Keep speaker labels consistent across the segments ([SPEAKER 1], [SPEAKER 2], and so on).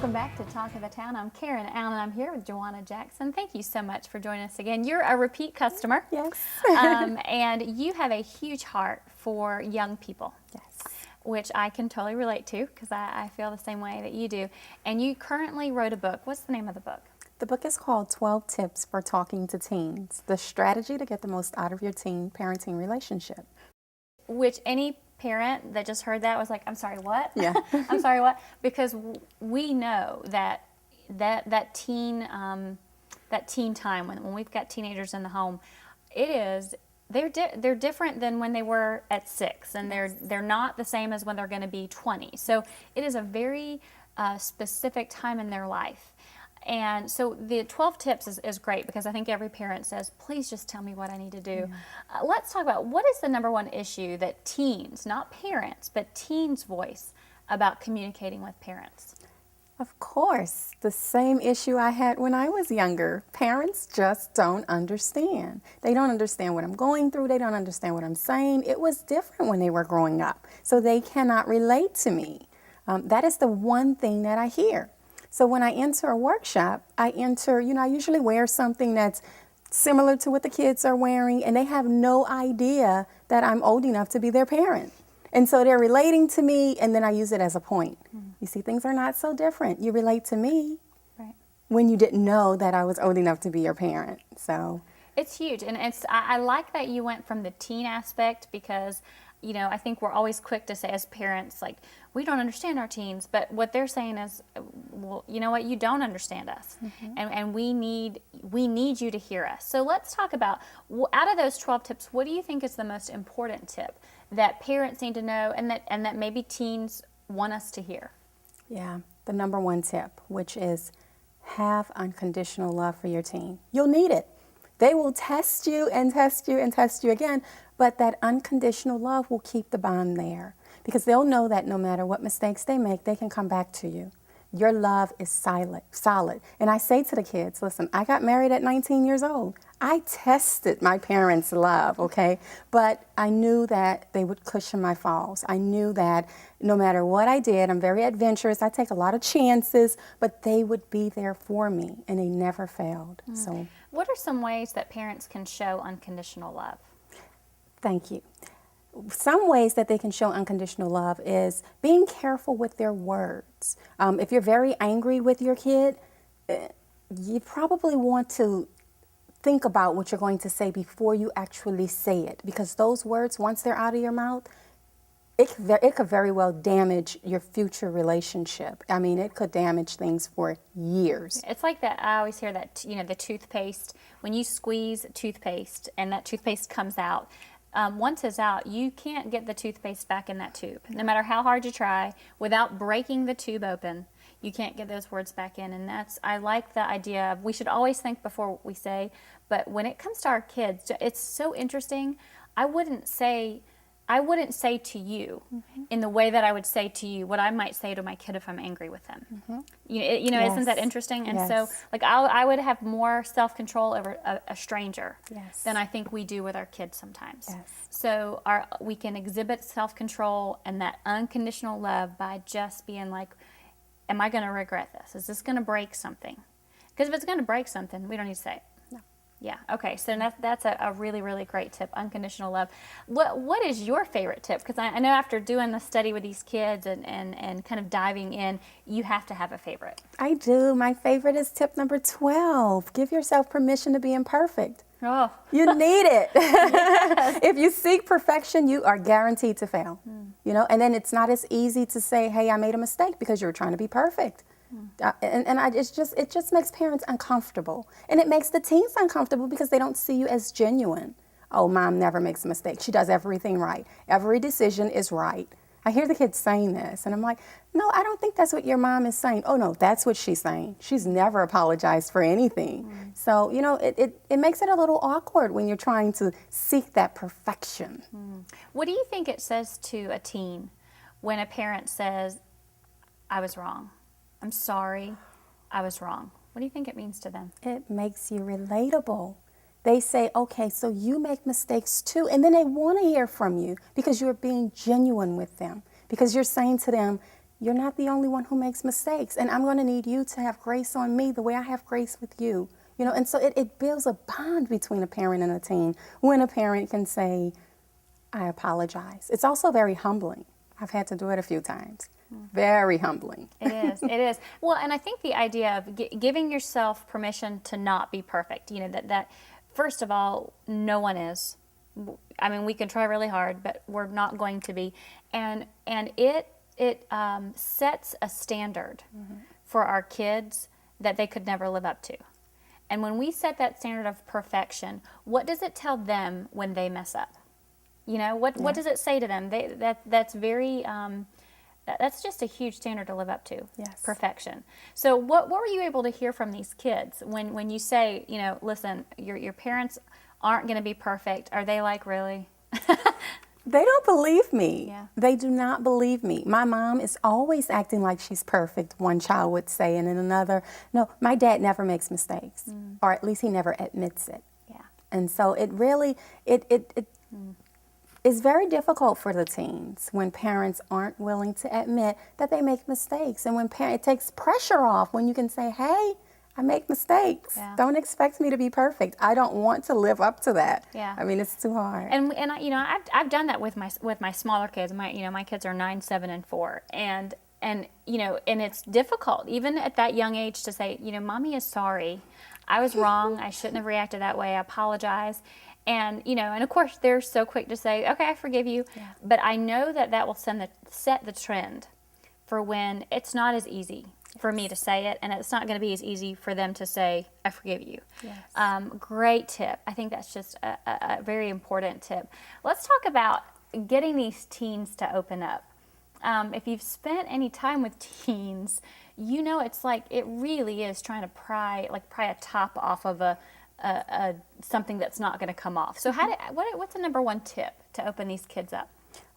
[SPEAKER 1] Welcome back to Talk of the Town. I'm Karen Allen. I'm here with Juwana Jackson. Thank you so much for joining us again. You're a repeat customer.
[SPEAKER 2] Yes.
[SPEAKER 1] And you have a huge heart for young people.
[SPEAKER 2] Yes.
[SPEAKER 1] Which I can totally relate to because I feel the same way that you do. And you currently wrote a book. What's the name of the book?
[SPEAKER 2] The book is called 12 Tips for Talking to Teens, the strategy to get the most out of your teen parenting relationship.
[SPEAKER 1] Which any parent that just heard that was like, I'm sorry, what?
[SPEAKER 2] Yeah.
[SPEAKER 1] I'm sorry, what? Because we know that teen time when we've got teenagers in the home, they're different than when they were at 6, and they're not the same as when they're going to be 20. So it is a very specific time in their life. And so the 12 tips is great because I think every parent says, please just tell me what I need to do. Let's talk about what is the #1 issue that teens, not parents, but teens voice about communicating with parents?
[SPEAKER 2] Of course, the same issue I had when I was younger. Parents just don't understand. They don't understand what I'm going through. They don't understand what I'm saying. It was different when they were growing up, so they cannot relate to me. That is the one thing that I hear. So when I enter a workshop, I usually wear something that's similar to what the kids are wearing, and they have no idea that I'm old enough to be their parent. And so they're relating to me, and then I use it as a point. You see, things are not so different. You relate to me when you didn't know that I was old enough to be your parent. So
[SPEAKER 1] it's huge, and I like that you went from the teen aspect because, I think we're always quick to say as parents, like, we don't understand our teens, but what they're saying is, well, you know what, you don't understand us, and we need you to hear us. So let's talk about, out of those 12 tips, what do you think is the most important tip that parents need to know and that maybe teens want us to hear?
[SPEAKER 2] Yeah, the #1 tip, which is have unconditional love for your teen. You'll need it. They will test you and test you and test you again, but that unconditional love will keep the bond there because they'll know that no matter what mistakes they make, they can come back to you. Your love is solid. And I say to the kids, listen, I got married at 19 years old. I tested my parents' love, okay? But I knew that they would cushion my falls. I knew that no matter what I did, I'm very adventurous. I take a lot of chances, but they would be there for me, and they never failed. So,
[SPEAKER 1] what are some ways that parents can show unconditional love?
[SPEAKER 2] Thank you. Some ways that they can show unconditional love is being careful with their words. If you're very angry with your kid, you probably want to think about what you're going to say before you actually say it, because those words, once they're out of your mouth, it could very well damage your future relationship. I mean, it could damage things for years.
[SPEAKER 1] It's like that. I always hear that, the toothpaste, when you squeeze toothpaste and that toothpaste comes out, once it's out, you can't get the toothpaste back in that tube. No matter how hard you try, without breaking the tube open, you can't get those words back in. And I like the idea of we should always think before we say, but when it comes to our kids, it's so interesting. I wouldn't say to you in the way that I would say to you what I might say to my kid if I'm angry with them.
[SPEAKER 2] Yes.
[SPEAKER 1] Isn't that interesting? And
[SPEAKER 2] Yes.
[SPEAKER 1] so, like, I would have more self-control over a stranger
[SPEAKER 2] Yes.
[SPEAKER 1] than I think we do with our kids sometimes.
[SPEAKER 2] Yes.
[SPEAKER 1] So we can exhibit self-control and that unconditional love by just being like, am I going to regret this? Is this going to break something? Because if it's going to break something, we don't need to say it. Yeah, okay, so that's a really, really great tip, unconditional love. What is your favorite tip? Because I know after doing the study with these kids and kind of diving in, you have to have a favorite.
[SPEAKER 2] I do. My favorite is tip number 12. Give yourself permission to be imperfect.
[SPEAKER 1] Oh.
[SPEAKER 2] You need it. Yes. If you seek perfection, you are guaranteed to fail. And then it's not as easy to say, hey, I made a mistake because you were trying to be perfect. It just makes parents uncomfortable, and it makes the teens uncomfortable because they don't see you as genuine. Oh, mom never makes a mistake. She does everything right. Every decision is right. I hear the kids saying this, and I'm like, no, I don't think that's what your mom is saying. Oh, no, that's what she's saying. She's never apologized for anything. So, it makes it a little awkward when you're trying to seek that perfection.
[SPEAKER 1] What do you think it says to a teen when a parent says, I was wrong? I'm sorry, I was wrong. What do you think it means to them?
[SPEAKER 2] It makes you relatable. They say, okay, so you make mistakes too. And then they want to hear from you because you're being genuine with them. Because you're saying to them, you're not the only one who makes mistakes, and I'm going to need you to have grace on me the way I have grace with you. You know, and so it builds a bond between a parent and a teen when a parent can say, I apologize. It's also very humbling. I've had to do it a few times. Very humbling.
[SPEAKER 1] It is. It is. Well, and I think the idea of giving yourself permission to not be perfect, you know, that first of all, no one is. I mean, we can try really hard, but we're not going to be. And it sets a standard for our kids that they could never live up to. And when we set that standard of perfection, what does it tell them when they mess up? You know, what does it say to them? That's very that's just a huge standard to live up to.
[SPEAKER 2] Yes.
[SPEAKER 1] Perfection. So what were you able to hear from these kids when you say, you know, listen, your parents aren't going to be perfect? Are they like, really?
[SPEAKER 2] They don't believe me.
[SPEAKER 1] Yeah.
[SPEAKER 2] They do not believe me. My mom is always acting like she's perfect, one child would say, and then another, no, my dad never makes mistakes, or at least he never admits it.
[SPEAKER 1] Yeah.
[SPEAKER 2] And so it really, it's very difficult for the teens when parents aren't willing to admit that they make mistakes, and when it takes pressure off when you can say, hey, I make mistakes.
[SPEAKER 1] Yeah.
[SPEAKER 2] Don't expect me to be perfect. I don't want to live up to that.
[SPEAKER 1] Yeah.
[SPEAKER 2] I mean, it's too hard.
[SPEAKER 1] And I, you know, I've done that with my smaller kids. My kids are 9, 7, and 4, and you know, and it's difficult even at that young age to say, you know, mommy is sorry. I was wrong. I shouldn't have reacted that way. I apologize. And you know, and of course they're so quick to say, okay, I forgive you.
[SPEAKER 2] Yeah.
[SPEAKER 1] But I know that will set the trend for when it's not as easy for me to say it, and it's not going to be as easy for them to say, I forgive you.
[SPEAKER 2] Yes.
[SPEAKER 1] Great tip. I think that's just a very important tip. Let's talk about getting these teens to open up. If you've spent any time with teens, you know it's like it really is trying to pry a top off of a something that's not going to come off. So what's the number one tip to open these kids up?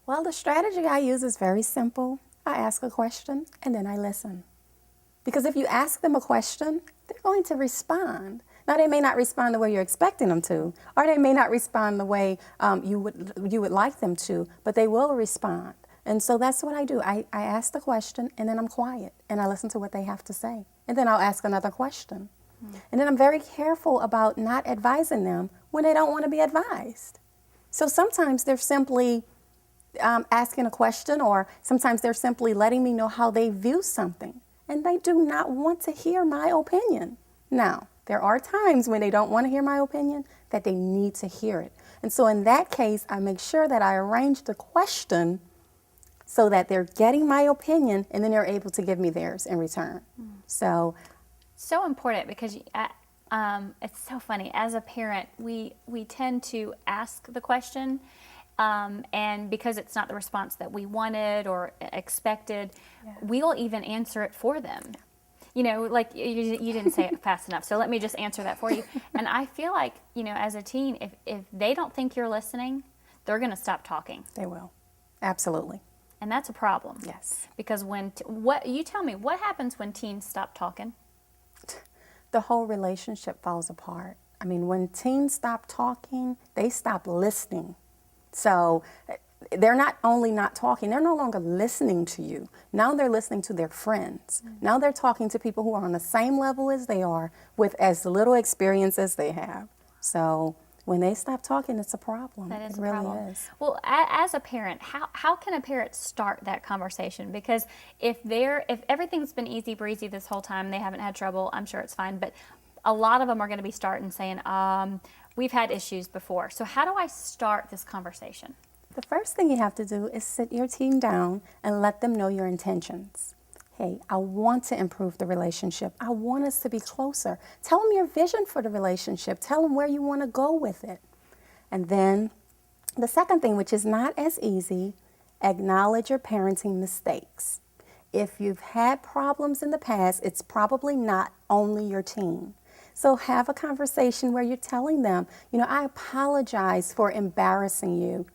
[SPEAKER 2] Well, the strategy I use is very simple. I ask a question and then I listen. Because if you ask them a question, they're going to respond. Now, they may not respond the way you're expecting them to, or they may not respond the way you would like them to, but they will respond. And so that's what I do. I ask the question, and then I'm quiet, and I listen to what they have to say. And then I'll ask another question. And then I'm very careful about not advising them when they don't want to be advised. So sometimes they're simply asking a question, or sometimes they're simply letting me know how they view something. And they do not want to hear my opinion. Now, there are times when they don't want to hear my opinion that they need to hear it. And so in that case, I make sure that I arrange the question so that they're getting my opinion and then they're able to give me theirs in return. So
[SPEAKER 1] important, because it's so funny. As a parent, we tend to ask the question, and because it's not the response that we wanted or expected, we'll even answer it for them. You know, like you didn't say it fast enough, so let me just answer that for you. And I feel like, you know, as a teen, if they don't think you're listening, they're going to stop talking.
[SPEAKER 2] they will. Absolutely.
[SPEAKER 1] And that's a problem.
[SPEAKER 2] Yes.
[SPEAKER 1] Because you tell me, what happens when teens stop talking?
[SPEAKER 2] The whole relationship falls apart. I mean, when teens stop talking, they stop listening. So they're not only not talking, they're no longer listening to you. Now they're listening to their friends. Now they're talking to people who are on the same level as they are with as little experience as they have. So when they stop talking, it's a problem.
[SPEAKER 1] That is
[SPEAKER 2] it
[SPEAKER 1] a
[SPEAKER 2] really
[SPEAKER 1] problem.
[SPEAKER 2] is.
[SPEAKER 1] Well, as a parent, how can a parent start that conversation? Because if everything's been easy breezy this whole time, they haven't had trouble, I'm sure it's fine. But a lot of them are going to be starting saying, we've had issues before. So how do I start this conversation?
[SPEAKER 2] The first thing you have to do is sit your teen down and let them know your intentions. Hey, I want to improve the relationship. I want us to be closer. Tell them your vision for the relationship. Tell them where you want to go with it. And then the second thing, which is not as easy, acknowledge your parenting mistakes. If you've had problems in the past, it's probably not only your teen. So have a conversation where you're telling them, you know, I apologize for embarrassing you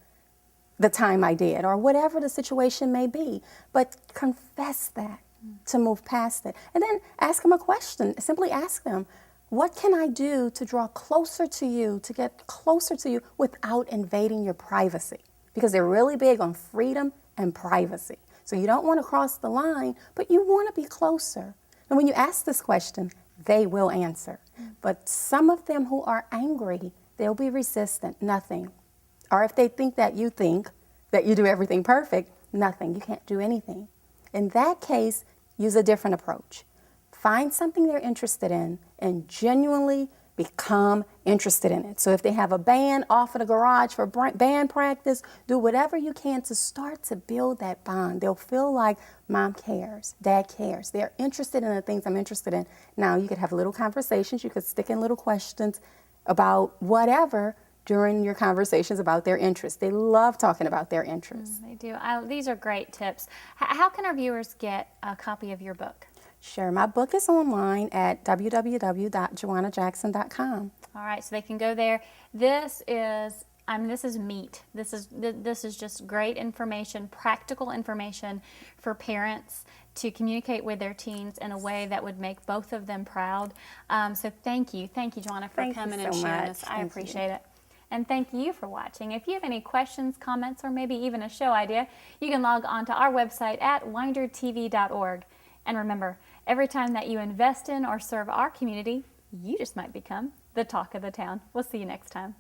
[SPEAKER 2] the time I did, or whatever the situation may be, but confess that to move past it. And then ask them a question. Simply ask them, what can I do to draw closer to you, to get closer to you without invading your privacy? Because they're really big on freedom and privacy. So you don't want to cross the line, but you want to be closer. And when you ask this question, they will answer. But some of them who are angry, they'll be resistant, nothing. Or if they think that you do everything perfect, nothing, you can't do anything. In that case, use a different approach. Find something they're interested in and genuinely become interested in it. So if they have a band off in the garage for band practice, do whatever you can to start to build that bond. They'll feel like mom cares, dad cares. They're interested in the things I'm interested in. Now you could have little conversations. You could stick in little questions about whatever during your conversations about their interests. They love talking about their interests.
[SPEAKER 1] They do. These are great tips. How can our viewers get a copy of your book?
[SPEAKER 2] Sure. My book is online at www.juwanajackson.com.
[SPEAKER 1] All right, so they can go there. This is meat. This is just great information, practical information for parents to communicate with their teens in a way that would make both of them proud. So thank you, Juwana, for coming and sharing this. I appreciate it. And thank you for watching. If you have any questions, comments, or maybe even a show idea, you can log on to our website at windertv.org. And remember, every time that you invest in or serve our community, you just might become the talk of the town. We'll see you next time.